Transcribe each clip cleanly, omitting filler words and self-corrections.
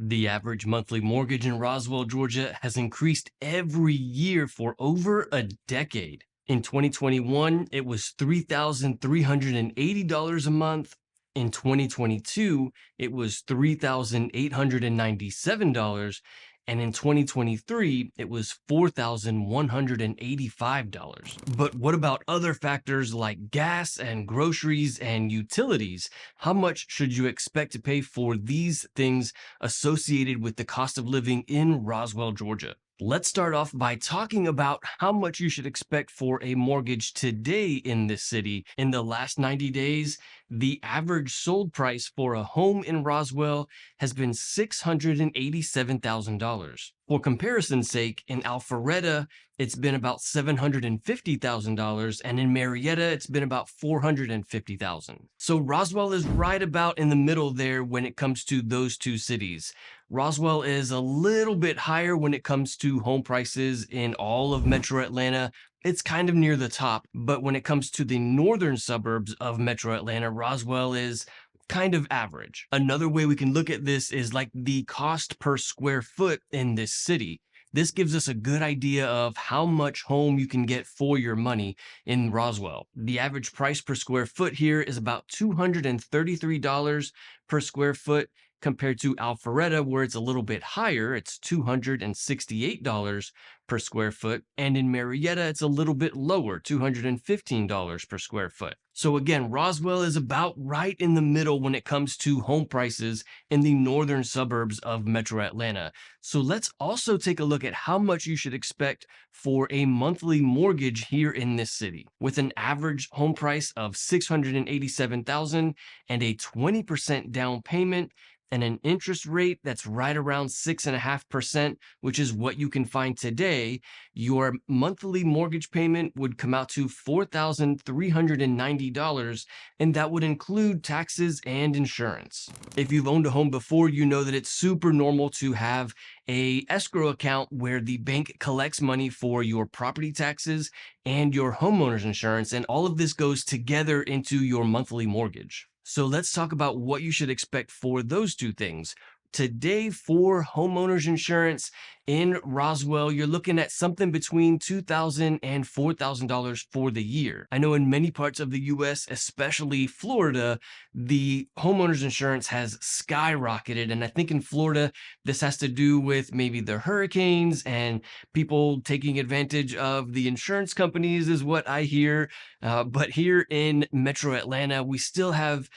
The average monthly mortgage in Roswell, Georgia has increased every year for over a decade. In 2021, it was $3,380 a month. In 2022, it was $3,897. And in 2023, it was $4,185. But what about other factors like gas and groceries and utilities? How much should you expect to pay for these things associated with the cost of living in Roswell, Georgia? Let's start off by talking about how much you should expect for a mortgage today in this city. In the last 90 days, the average sold price for a home in Roswell has been $687,000. For comparison's sake, in Alpharetta, it's been about $750,000, and in Marietta, it's been about $450,000. So Roswell is right about in the middle there when it comes to those two cities. Roswell is a little bit higher when it comes to home prices in all of Metro Atlanta. It's kind of near the top, but when it comes to the northern suburbs of Metro Atlanta, Roswell is kind of average. Another way we can look at this is like the cost per square foot in this city. This gives us a good idea of how much home you can get for your money in Roswell. The average price per square foot here is about $233 per square foot, compared to Alpharetta, where it's a little bit higher. It's $268 per square foot. And in Marietta, it's a little bit lower, $215 per square foot. So again, Roswell is about right in the middle when it comes to home prices in the northern suburbs of Metro Atlanta. So let's also take a look at how much you should expect for a monthly mortgage here in this city. With an average home price of $687,000 and a 20% down payment, and an interest rate that's right around 6.5%, which is what you can find today, your monthly mortgage payment would come out to $4,390, and that would include taxes and insurance. If you've owned a home before, you know that it's super normal to have a escrow account where the bank collects money for your property taxes and your homeowner's insurance, and all of this goes together into your monthly mortgage. So let's talk about what you should expect for those two things. Today, for homeowners insurance in Roswell, you're looking at something between $2,000 and $4,000 for the year. I know in many parts of the US, especially Florida, the homeowners insurance has skyrocketed. And I think in Florida, this has to do with maybe the hurricanes and people taking advantage of the insurance companies, is what I hear. But here in Metro Atlanta, we still have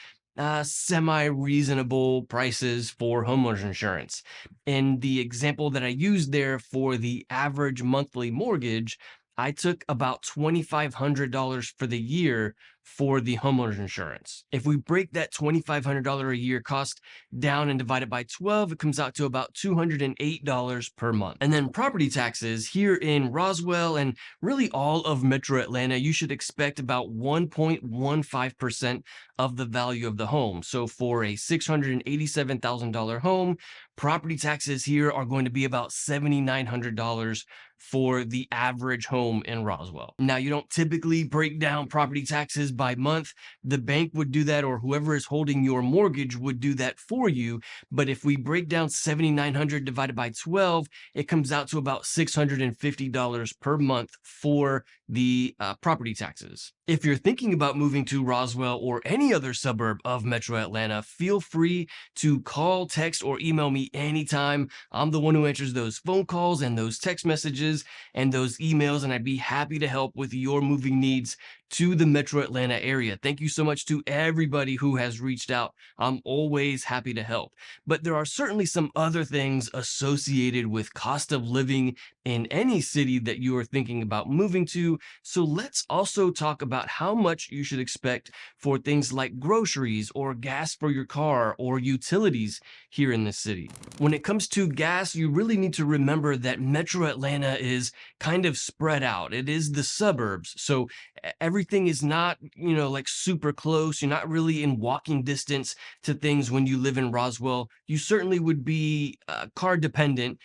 semi-reasonable prices for homeowners insurance. In the example that I used there for the average monthly mortgage, I took about $2,500 for the year for the homeowners insurance. If we break that $2,500 a year cost down and divide it by 12, it comes out to about $208 per month. And then property taxes here in Roswell and really all of Metro Atlanta, you should expect about 1.15% of the value of the home. So for a $687,000 home, property taxes here are going to be about $7,900 for the average home in Roswell. Now, you don't typically break down property taxes by month. The bank would do that, or whoever is holding your mortgage would do that for you. But if we break down 7,900 divided by 12, it comes out to about $650 per month for the property taxes. If you're thinking about moving to Roswell or any other suburb of Metro Atlanta, feel free to call, text, or email me anytime. I'm the one who answers those phone calls and those text messages and those emails, and I'd be happy to help with your moving needs to the Metro Atlanta area. Thank you so much to everybody who has reached out. I'm always happy to help. But there are certainly some other things associated with cost of living in any city that you are thinking about moving to. So let's also talk about how much you should expect for things like groceries or gas for your car or utilities here in the city. When it comes to gas, you really need to remember that Metro Atlanta is kind of spread out. It is the suburbs. So everything is not, like super close. You're not really in walking distance to things when you live in Roswell. You certainly would be car dependent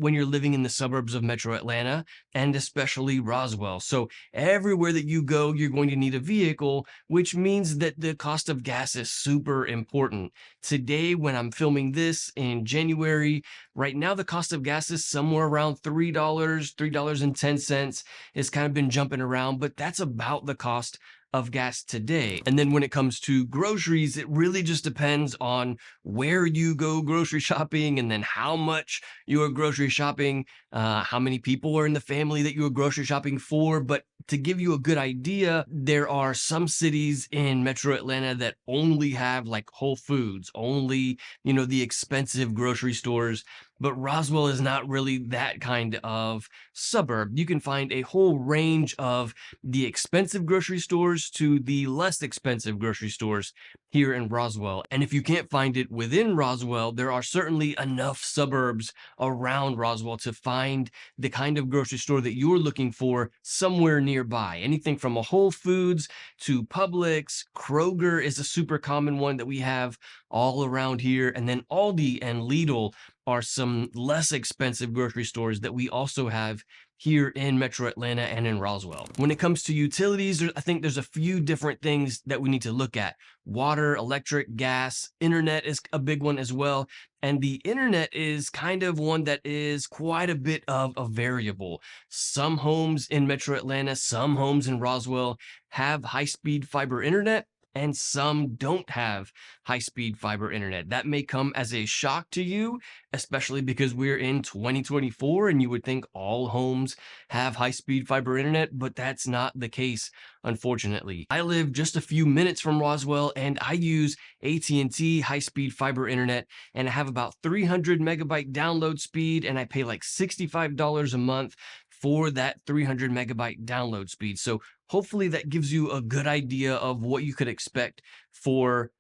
when you're living in the suburbs of Metro Atlanta and especially Roswell. So everywhere that you go, you're going to need a vehicle, which means that the cost of gas is super important. Today, when I'm filming this in January, right now the cost of gas is somewhere around $3, $3.10. It's kind of been jumping around, but that's about the cost of gas today. And then when it comes to groceries, it really just depends on where you go grocery shopping and then how much you are grocery shopping, how many people are in the family that you are grocery shopping for. But to give you a good idea, there are some cities in Metro Atlanta that only have like Whole Foods, only, the expensive grocery stores. But Roswell is not really that kind of suburb. You can find a whole range of the expensive grocery stores to the less expensive grocery stores here in Roswell. And if you can't find it within Roswell, there are certainly enough suburbs around Roswell to find the kind of grocery store that you're looking for somewhere nearby. Anything from a Whole Foods to Publix. Kroger is a super common one that we have all around here. And then Aldi and Lidl are some less expensive grocery stores that we also have here in Metro Atlanta and in Roswell. When it comes to utilities, I think there's a few different things that we need to look at. Water, electric, gas, internet is a big one as well. And the internet is kind of one that is quite a bit of a variable. Some homes in Metro Atlanta, some homes in Roswell have high-speed fiber internet, and some don't have high-speed fiber internet. That may come as a shock to you, especially because we're in 2024 and you would think all homes have high-speed fiber internet, but that's not the case, unfortunately. I live just a few minutes from Roswell and I use AT&T high-speed fiber internet, and I have about 300 megabyte download speed, and I pay like $65 a month for that 300 megabyte download speed. So hopefully that gives you a good idea of what you could expect for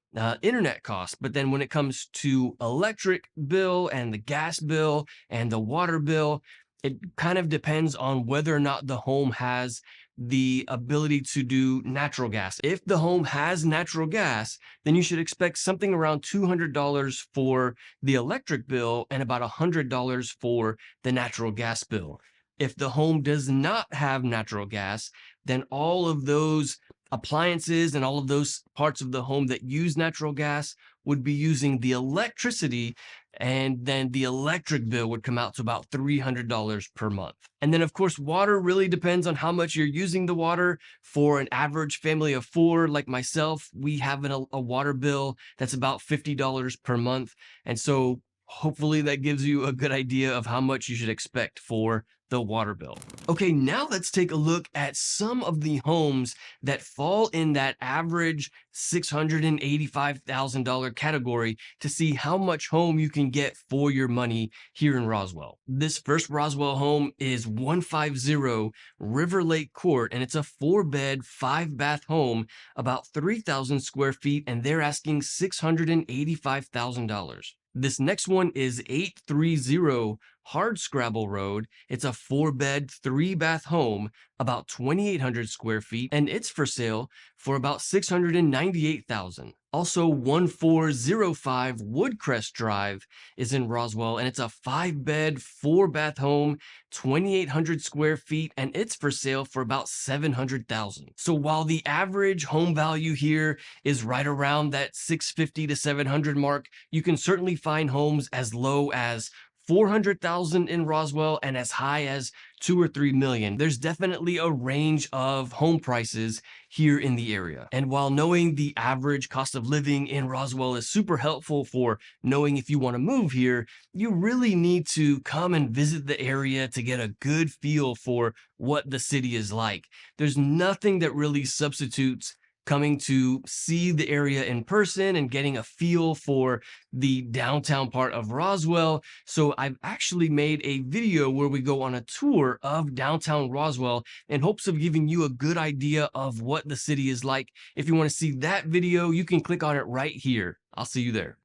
internet costs. But then when it comes to electric bill and the gas bill and the water bill, it kind of depends on whether or not the home has the ability to do natural gas. If the home has natural gas, then you should expect something around $200 for the electric bill and about $100 for the natural gas bill. If the home does not have natural gas, then all of those appliances and all of those parts of the home that use natural gas would be using the electricity, and then the electric bill would come out to about $300 per month. And then, of course, water really depends on how much you're using the water. For an average family of four, like myself, we have a water bill that's about $50 per month. And so hopefully that gives you a good idea of how much you should expect for the water bill. Okay, now let's take a look at some of the homes that fall in that average $685,000 category to see how much home you can get for your money here in Roswell. This first Roswell home is 150 River Lake Court, and it's a 4-bed, 5-bath home, about 3,000 square feet, and they're asking $685,000. This next one is 830 Hardscrabble Road. It's a 4-bed, 3-bath home, about 2,800 square feet, and it's for sale for about $698,000. Also, 1405 Woodcrest Drive is in Roswell, and it's a 5-bed, 4-bath home, 2,800 square feet, and it's for sale for about $700,000. So while the average home value here is right around that 650 to 700 mark, you can certainly find homes as low as 400,000 in Roswell and as high as 2 or 3 million. There's definitely a range of home prices here in the area. And while knowing the average cost of living in Roswell is super helpful for knowing if you want to move here, you really need to come and visit the area to get a good feel for what the city is like. There's nothing that really substitutes coming to see the area in person and getting a feel for the downtown part of Roswell. So I've actually made a video where we go on a tour of downtown Roswell in hopes of giving you a good idea of what the city is like. If you want to see that video, you can click on it right here. I'll see you there.